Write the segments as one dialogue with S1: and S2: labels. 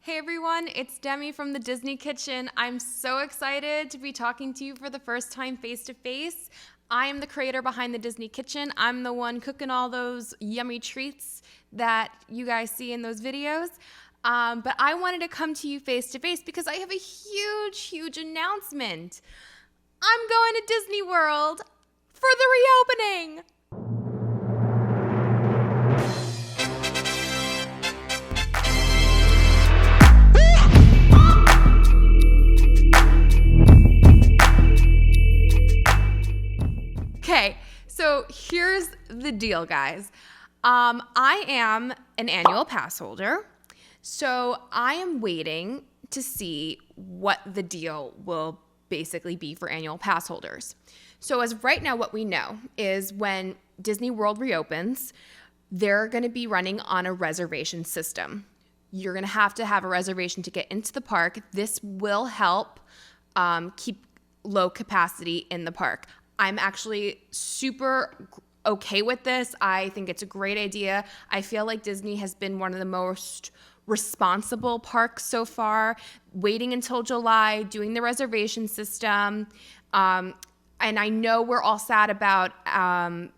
S1: Hey everyone, it's Demi from the Disney Kitchen. I'm so excited to be talking to you for the first time face to face. I am the creator behind the Disney Kitchen. I'm the one cooking all those yummy treats that you guys see in those videos. But I wanted to come to you face to face because I have a huge announcement. I'm going to Disney World for the reopening. Okay, so here's the deal, guys. I am an annual pass holder, so I am waiting to see what the deal will basically be for annual pass holders. So as of right now, what we know is when Disney World reopens, they're going to be running on a reservation system. You're going to have a reservation to get into the park. This will help keep low capacity in the park. I'm actually super okay with this. I think it's a great idea. I feel like Disney has been one of the most responsible parks so far, waiting until July, doing the reservation system. And I know we're all sad about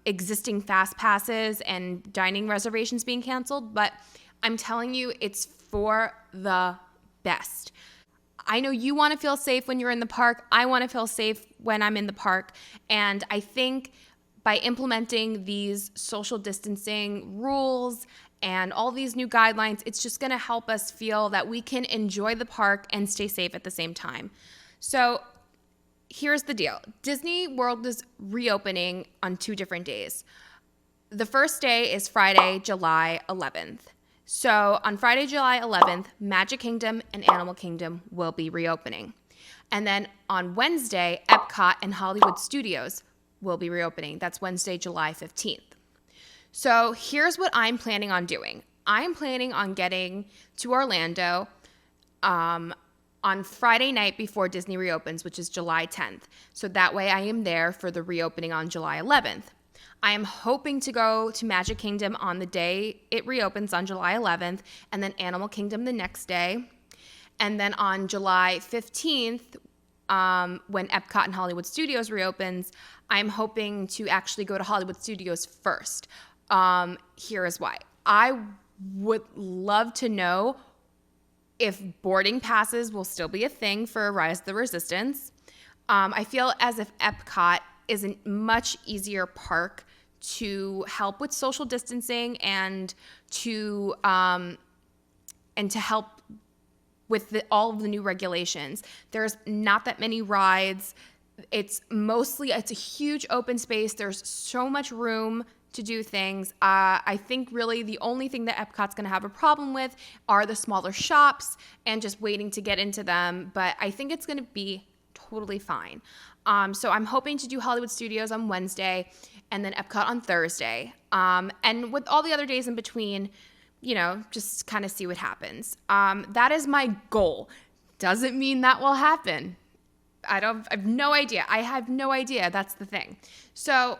S1: existing fast passes and dining reservations being canceled, but I'm telling you, it's for the best. I know you want to feel safe when you're in the park. I want to feel safe when I'm in the park. And I think by implementing these social distancing rules and all these new guidelines, it's just going to help us feel that we can enjoy the park and stay safe at the same time. So here's the deal. Disney World is reopening on 2 different days. The first day is Friday, July 11th. So on Friday, July 11th, Magic Kingdom and Animal Kingdom will be reopening. And then on Wednesday, Epcot and Hollywood Studios will be reopening. That's Wednesday, July 15th. So here's what I'm planning on doing. I'm planning on getting to Orlando on Friday night before Disney reopens, which is July 10th. So that way I am there for the reopening on July 11th. I am hoping to go to Magic Kingdom on the day it reopens on July 11th, and then Animal Kingdom the next day. And then on July 15th, when Epcot and Hollywood Studios reopens, I'm hoping to actually go to Hollywood Studios first. Here is why. I would love to know if boarding passes will still be a thing for Rise of the Resistance. I feel as if Epcot is a much easier park to help with social distancing and to help with all of the new regulations. There's not that many rides. It's a huge open space. There's so much room to do things. I think really the only thing that Epcot's going to have a problem with are the smaller shops and just waiting to get into them. But I think it's going to be totally fine. So I'm hoping to do Hollywood Studios on Wednesday and then Epcot on Thursday. And with all the other days in between, just kind of see what happens. That is my goal. Doesn't mean that will happen. I have no idea. I have no idea. That's the thing. So,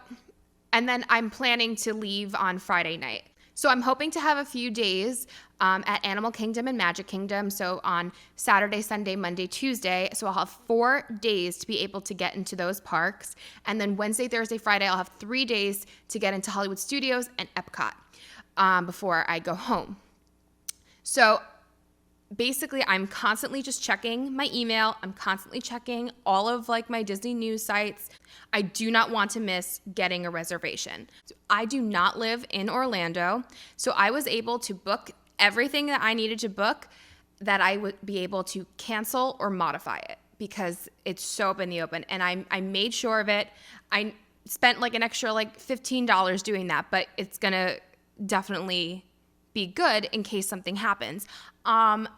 S1: and then I'm planning to leave on Friday night. So I'm hoping to have a few days at Animal Kingdom and Magic Kingdom. So on Saturday, Sunday, Monday, Tuesday. So I'll have 4 days to be able to get into those parks. And then Wednesday, Thursday, Friday, I'll have 3 days to get into Hollywood Studios and Epcot before I go home. So basically, I'm constantly just checking my email. I'm constantly checking all of my Disney news sites. I do not want to miss getting a reservation. So I do not live in Orlando, so I was able to book everything that I needed to book that I would be able to cancel or modify it because it's so up in the open. And I made sure of it. I spent an extra $15 doing that, but it's gonna definitely be good in case something happens. I'm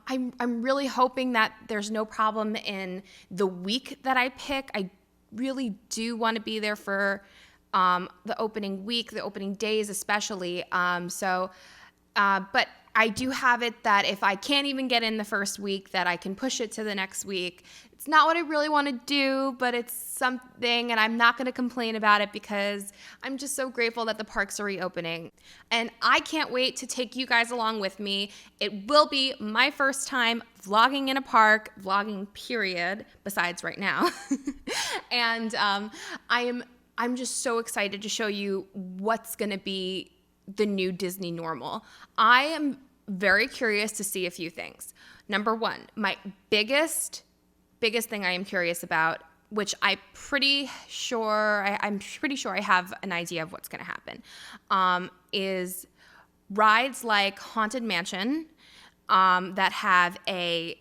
S1: really hoping that there's no problem in the week that I pick. I really do want to be there for the opening week, the opening days especially. But I do have it that if I can't even get in the first week, that I can push it to the next week. It's not what I really want to do, but it's something, and I'm not going to complain about it because I'm just so grateful that the parks are reopening. And I can't wait to take you guys along with me. It will be my first time vlogging in a park, vlogging period, besides right now. And I'm just so excited to show you what's going to be the new Disney normal. I am very curious to see a few things. Number one, my biggest thing I am curious about, which I'm pretty sure I have an idea of what's going to happen, is rides like Haunted Mansion that have a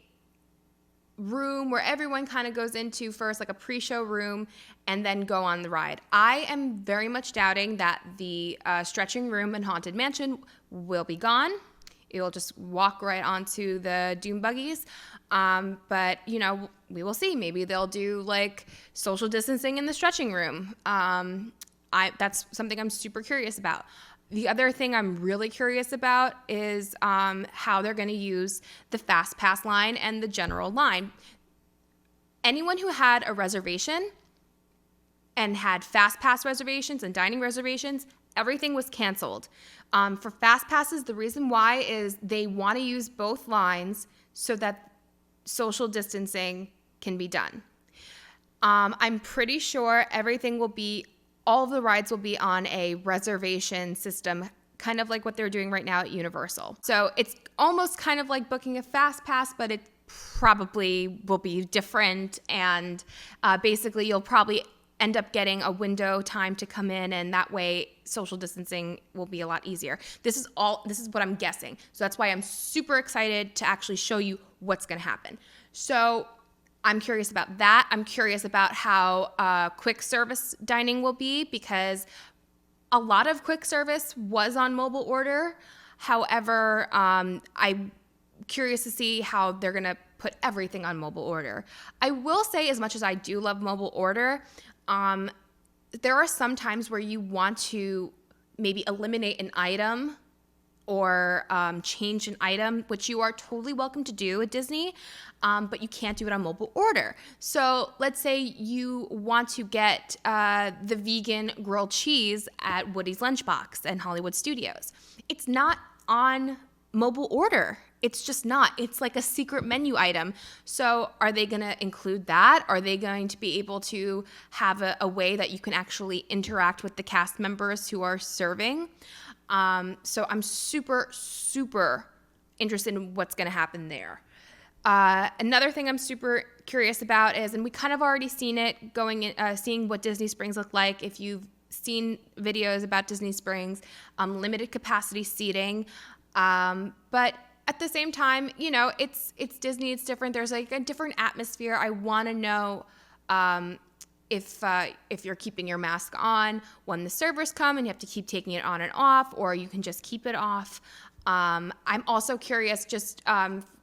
S1: room where everyone kind of goes into first, like a pre-show room, and then go on the ride. I am very much doubting that the stretching room in Haunted Mansion will be gone. It'll just walk right onto the Doom buggies. But, we will see. Maybe they'll do like social distancing in the stretching room. That's something I'm super curious about. The other thing I'm really curious about is how they're going to use the Fast Pass line and the general line. Anyone who had a reservation and had Fast Pass reservations and dining reservations, everything was canceled. For Fast Passes, the reason why is they want to use both lines so that social distancing can be done. I'm pretty sure all of the rides will be on a reservation system, kind of like what they're doing right now at Universal. So it's almost kind of like booking a Fast Pass, but it probably will be different. And basically, you'll probably end up getting a window time to come in, and that way social distancing will be a lot easier. This is what I'm guessing. So that's why I'm super excited to actually show you what's going to happen. So I'm curious about that. I'm curious about how quick service dining will be, because a lot of quick service was on mobile order. However, I'm curious to see how they're going to put everything on mobile order. I will say, as much as I do love mobile order, there are some times where you want to maybe eliminate an item or change an item, which you are totally welcome to do at Disney, but you can't do it on mobile order. So let's say you want to get the vegan grilled cheese at Woody's Lunchbox and Hollywood Studios. It's not on mobile order. It's just not. It's like a secret menu item. So are they going to include that? Are they going to be able to have a way that you can actually interact with the cast members who are serving? So I'm super, super interested in what's going to happen there. Another thing I'm super curious about is, and we kind of already seen it seeing what Disney Springs look like. If you've seen videos about Disney Springs, limited capacity seating, but at the same time, it's Disney, it's different. There's like a different atmosphere. I want to know if you're keeping your mask on when the servers come and you have to keep taking it on and off, or you can just keep it off. I'm also curious, just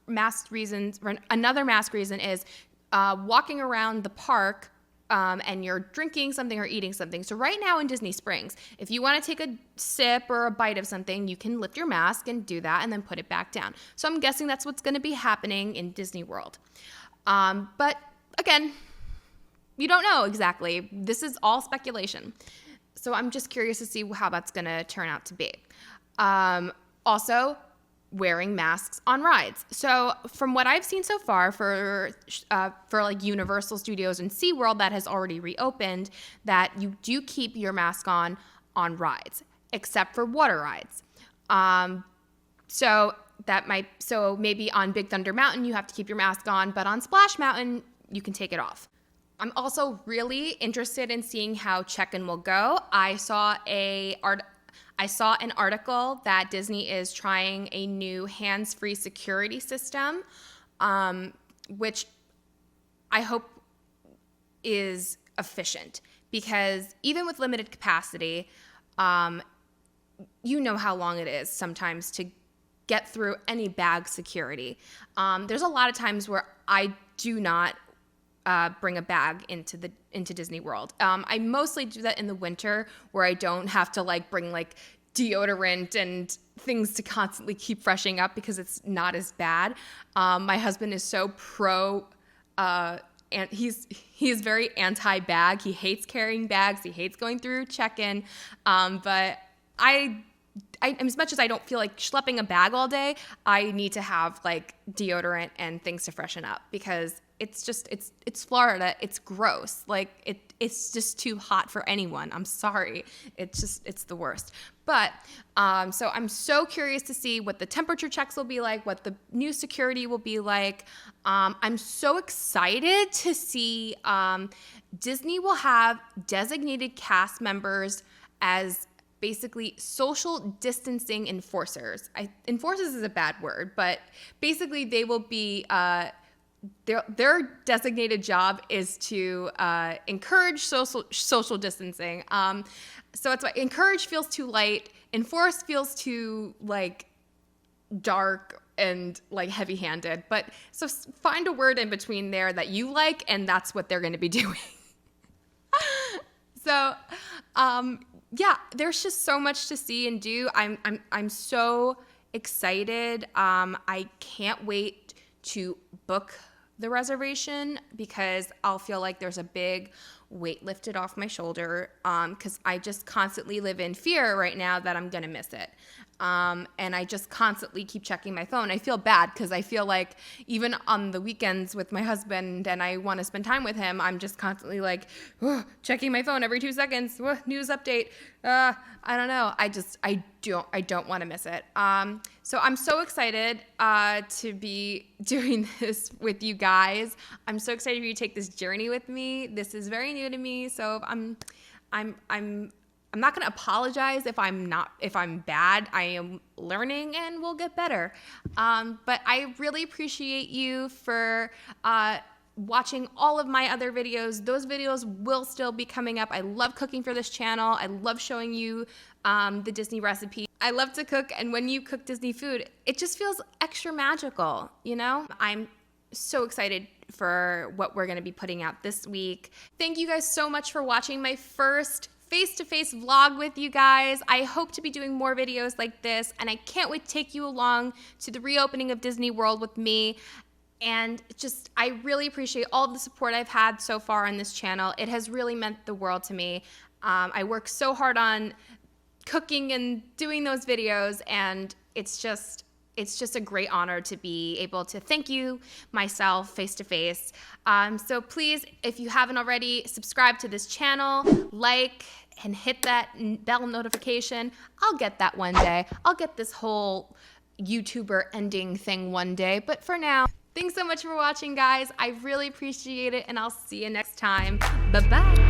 S1: mask reasons. Another mask reason is walking around the park and you're drinking something or eating something. So right now in Disney Springs, if you want to take a sip or a bite of something, you can lift your mask and do that and then put it back down. So I'm guessing that's what's going to be happening in Disney World. But again, you don't know exactly. This is all speculation. So I'm just curious to see how that's going to turn out to be. Also, wearing masks on rides. So from what I've seen so far for like Universal Studios and SeaWorld that has already reopened, that you do keep your mask on rides, except for water rides. So maybe on Big Thunder Mountain you have to keep your mask on, but on Splash Mountain you can take it off. I'm also really interested in seeing how check-in will go. I saw an article that Disney is trying a new hands-free security system, which I hope is efficient, because even with limited capacity, you know how long it is sometimes to get through any bag security. There's a lot of times where I do not bring a bag into Disney World. I mostly do that in the winter, where I don't have to bring deodorant and things to constantly keep freshening up because it's not as bad. My husband is so pro, and he's very anti-bag. He hates carrying bags. He hates going through check-in. But I, as much as I don't feel like schlepping a bag all day, I need to have like deodorant and things to freshen up because it's Florida. It's gross. Like it's just too hot for anyone. I'm sorry. It's the worst. But so I'm so curious to see what the temperature checks will be like, what the new security will be like. I'm so excited to see Disney will have designated cast members as basically social distancing enforcers. Enforcers is a bad word, but basically they will be their designated job is to encourage social distancing. So it's like encourage feels too light, enforce feels too like dark and like heavy-handed. But so find a word in between there that you like, and that's what they're going to be doing. So yeah, there's just so much to see and do. I'm so excited. I can't wait to book the reservation because I'll feel like there's a big weight lifted off my shoulder because I just constantly live in fear right now that I'm gonna miss it. And I just constantly keep checking my phone. I feel bad because I feel like even on the weekends with my husband and I want to spend time with him, I'm just constantly like checking my phone every 2 seconds. News update. I don't know. I don't want to miss it. So I'm so excited to be doing this with you guys. I'm so excited for you to take this journey with me. This is very new to me, so I'm not going to apologize if I'm bad. I am learning and we'll get better. But I really appreciate you for watching all of my other videos. Those videos will still be coming up. I love cooking for this channel. I love showing you the Disney recipe. I love to cook, and when you cook Disney food, it just feels extra magical, you know? I'm so excited for what we're going to be putting out this week. Thank you guys so much for watching my first face-to-face vlog with you guys. I hope to be doing more videos like this, and I can't wait to take you along to the reopening of Disney World with me. And just, I really appreciate all the support I've had so far on this channel. It has really meant the world to me. I work so hard on cooking and doing those videos, and it's just a great honor to be able to thank you myself face to face. So please, if you haven't already, subscribe to this channel, like, and hit that bell notification. I'll get that one day. I'll get this whole YouTuber ending thing one day. But for now, thanks so much for watching, guys. I really appreciate it, and I'll see you next time. Bye-bye.